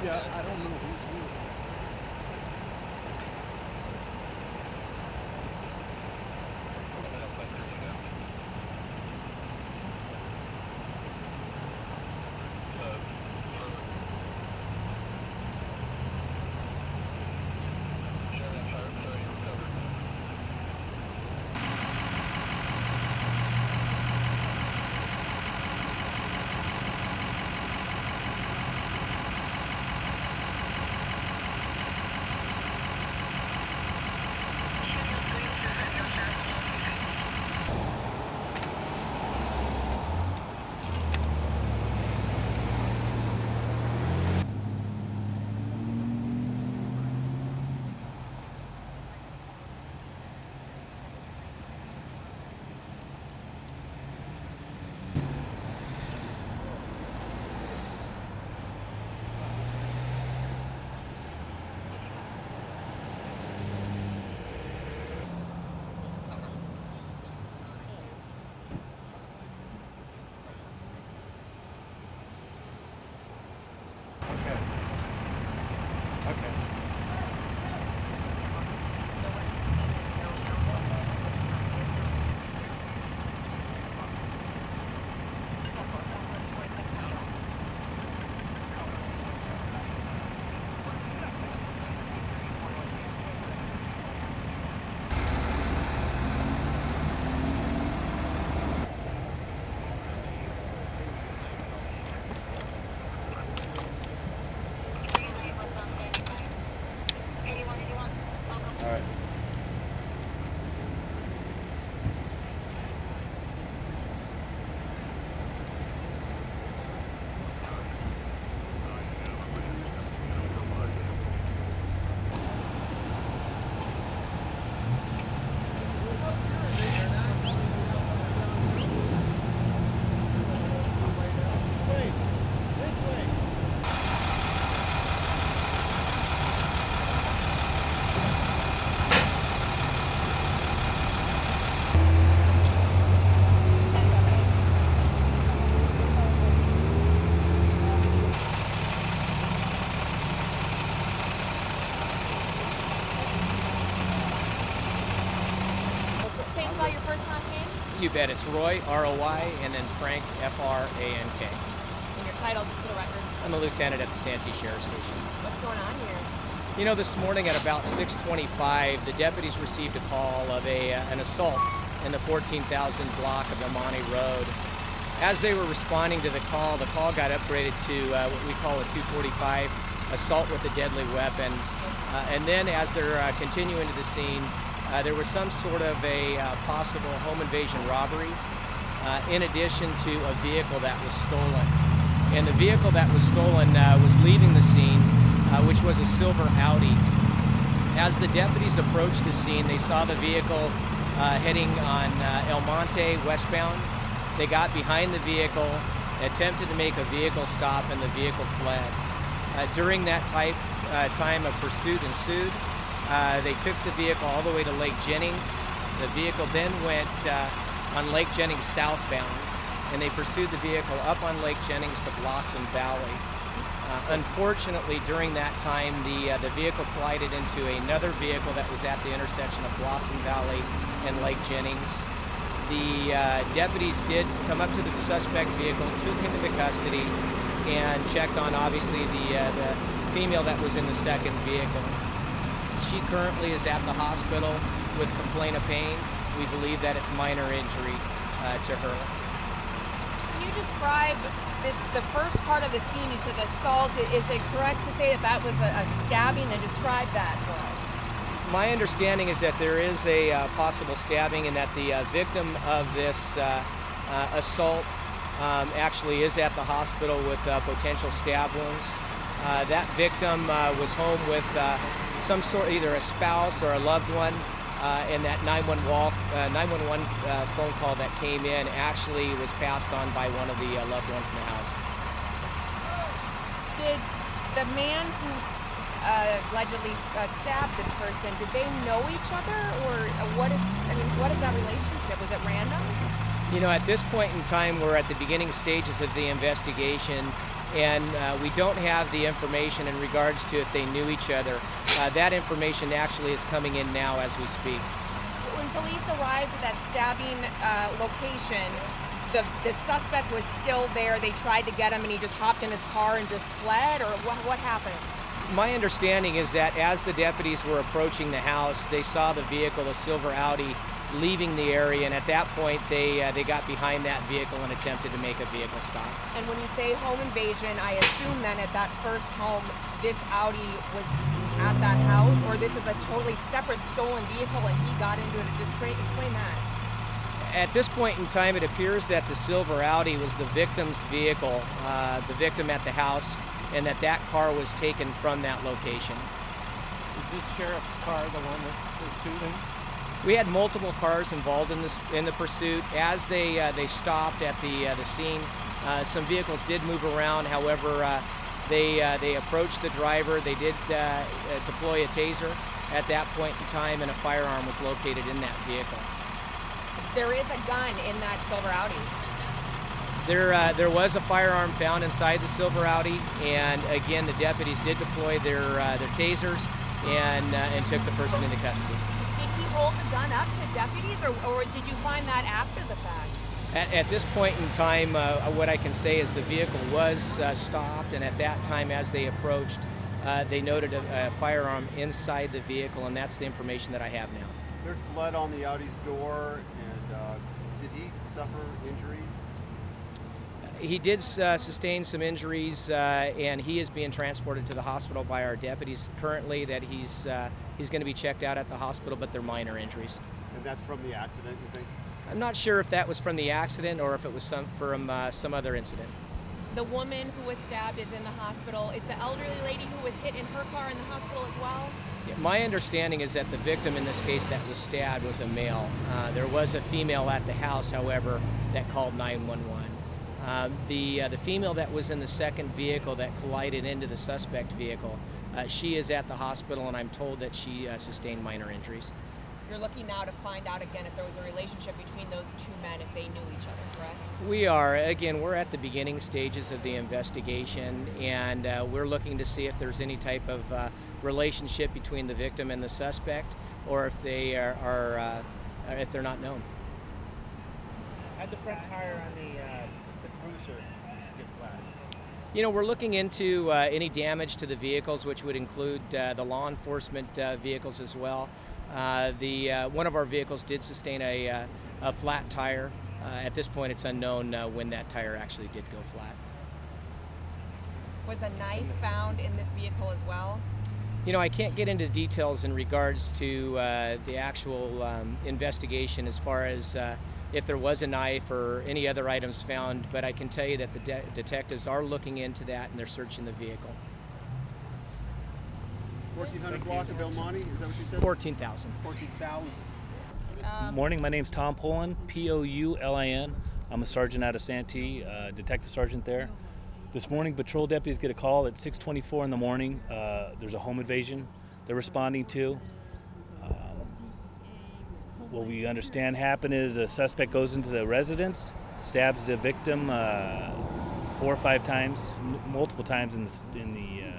Yeah, I don't know who's who. Your first and last name? You bet. It's Roy, R-O-Y, and then Frank, F-R-A-N-K. And your title, just for the record? I'm a lieutenant at the Santee Sheriff's Station. What's going on here? You know, this morning at about 6:25, the deputies received a call of an assault in the 14,000 block of El Monte Road. As they were responding to the call got upgraded to what we call a 245, assault with a deadly weapon. And then as they're continuing to the scene, there was some sort of a possible home invasion robbery, in addition to a vehicle that was stolen. And the vehicle that was stolen was leaving the scene, which was a silver Audi. As the deputies approached the scene, they saw the vehicle heading on El Monte westbound. They got behind the vehicle, attempted to make a vehicle stop, and the vehicle fled. During that time of pursuit ensued. They took the vehicle all the way to Lake Jennings. The vehicle then went on Lake Jennings southbound, and they pursued the vehicle up on Lake Jennings to Blossom Valley. Unfortunately, during that time, the vehicle collided into another vehicle that was at the intersection of Blossom Valley and Lake Jennings. The deputies did come up to the suspect vehicle, took him into custody, and checked on, obviously, the female that was in the second vehicle. She currently is at the hospital with complaint of pain. We believe that it's minor injury to her. Can you describe the first part of the scene? You said assault. Is it correct to say that that was a stabbing? And describe that for us. My understanding is that there is a possible stabbing, and that the victim of this assault actually is at the hospital with potential stab wounds. That victim was home with some sort, either a spouse or a loved one, and that 911 phone call that came in actually was passed on by one of the loved ones in the house. Did the man who allegedly stabbed this person, did they know each other, or what is that relationship? Was it random? You know, at this point in time, we're at the beginning stages of the investigation. and we don't have the information in regards to if they knew each other. That information actually is coming in now as we speak. When police arrived at that stabbing location, the suspect was still there. They tried to get him and he just hopped in his car and just fled, or what happened? My understanding is that as the deputies were approaching the house, they saw the vehicle, a silver Audi, leaving the area, and at that point they got behind that vehicle and attempted to make a vehicle stop. And when you say home invasion, I assume then at that first home, this Audi was at that house, or this is a totally separate stolen vehicle and he got into it? Just explain that. At this point in time, it appears that the silver Audi was the victim's vehicle, the victim at the house, and that car was taken from that location. Is this sheriff's car the one that pursued him? We had multiple cars involved in the pursuit. As they stopped at the scene, some vehicles did move around. However, they approached the driver. They did deploy a taser at that point in time, and a firearm was located in that vehicle. There is a gun in that silver Audi. There was a firearm found inside the silver Audi, and again, the deputies did deploy their tasers and took the person into custody. Did he hold the gun up to deputies, or did you find that after the fact? At this point in time, what I can say is the vehicle was stopped, and at that time, as they approached, they noted a firearm inside the vehicle, and that's the information that I have now. There's blood on the Audi's door, and did he suffer injuries? He did sustain some injuries, and he is being transported to the hospital by our deputies currently. That he's going to be checked out at the hospital, but they're minor injuries. And that's from the accident, you think? I'm not sure if that was from the accident or if it was from some other incident. The woman who was stabbed is in the hospital. Is the elderly lady who was hit in her car in the hospital as well? Yeah, my understanding is that the victim in this case that was stabbed was a male. There was a female at the house, however, that called 911. The female that was in the second vehicle that collided into the suspect vehicle, she is at the hospital, and I'm told that she sustained minor injuries. You're looking now to find out again if there was a relationship between those two men, if they knew each other, correct? We are. Again, we're at the beginning stages of the investigation, and we're looking to see if there's any type of relationship between the victim and the suspect, or if they are if they're not known. How'd the front tire on the cruiser get flat? You know, we're looking into any damage to the vehicles, which would include the law enforcement vehicles as well. One of our vehicles did sustain a flat tire. At this point, it's unknown when that tire actually did go flat. Was a knife found in this vehicle as well? You know, I can't get into details in regards to the actual investigation as far as if there was a knife or any other items found, but I can tell you that the detectives are looking into that and they're searching the vehicle. 1400 block of Belmonte, is that what you said? 14,000. 14,000. Morning, my name's Tom Poulin, P-O-U-L-I-N. I'm a sergeant out of Santee, detective sergeant there. This morning, patrol deputies get a call at 6:24 in the morning. There's a home invasion they're responding to. What we understand happened is a suspect goes into the residence, stabs the victim 4 or 5 times, multiple times in the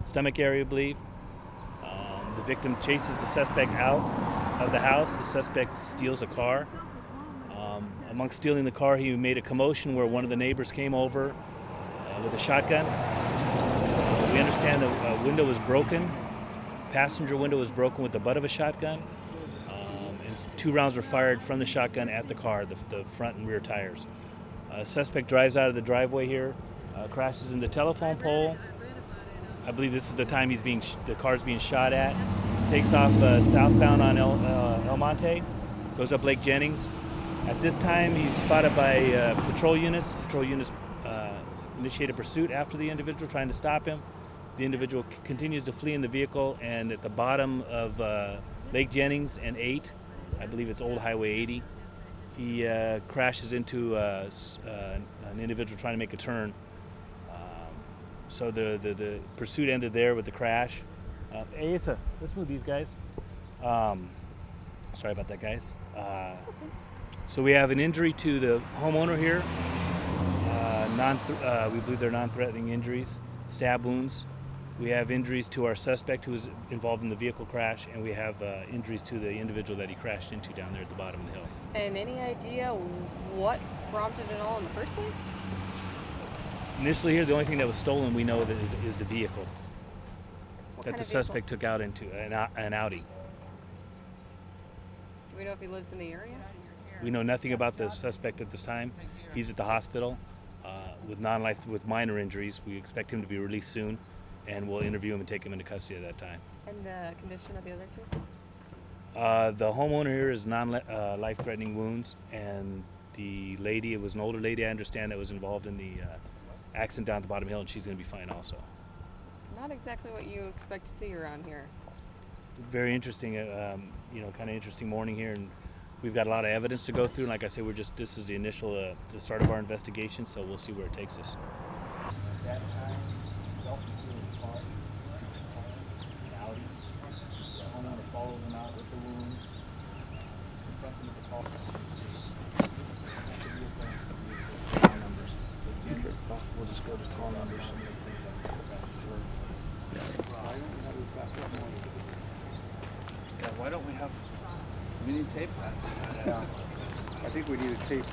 stomach area, I believe. The victim chases the suspect out of the house. The suspect steals a car. Amongst stealing the car, he made a commotion where one of the neighbors came over with a shotgun. We understand the window was broken. Passenger window was broken with the butt of a shotgun. And 2 rounds were fired from the shotgun at the car, the front and rear tires. Suspect drives out of the driveway here, crashes into the telephone pole. I believe this is the time the car's being shot at. Takes off southbound on El Monte, goes up Lake Jennings. At this time, he's spotted by patrol units. Patrol units initiated pursuit after the individual, trying to stop him. The individual continues to flee in the vehicle, and at the bottom of Lake Jennings and 8, I believe it's Old Highway 80, he crashes into an individual trying to make a turn. So the pursuit ended there with the crash. Hey, let's move these guys. Sorry about that, guys. So we have an injury to the homeowner here. We believe they're non-threatening injuries, stab wounds. We have injuries to our suspect who was involved in the vehicle crash, and we have injuries to the individual that he crashed into down there at the bottom of the hill. And any idea what prompted it all in the first place? Initially here, the only thing that was stolen we know that is the vehicle What that kind the of suspect took out into, an Audi. Do we know if he lives in the area? We know nothing about the suspect at this time. He's at the hospital with minor injuries. We expect him to be released soon, and we'll interview him and take him into custody at that time. And the condition of the other two? The homeowner here is non-life-threatening wounds, and the lady, it was an older lady I understand that was involved in the accident down at the bottom hill, and she's going to be fine also. Not exactly what you expect to see around here. Very interesting, kind of interesting morning here, and we've got a lot of evidence to go through. And like I said, this is the initial, the start of our investigation, so we'll see where it takes us. At that time, he's also stealing the car, an Audi. The homeowner follows him out with the wounds, confronts him with the car. We'll just go to tall numbers. Yeah, why don't we have, we need tape that? Yeah. I think we need a tape.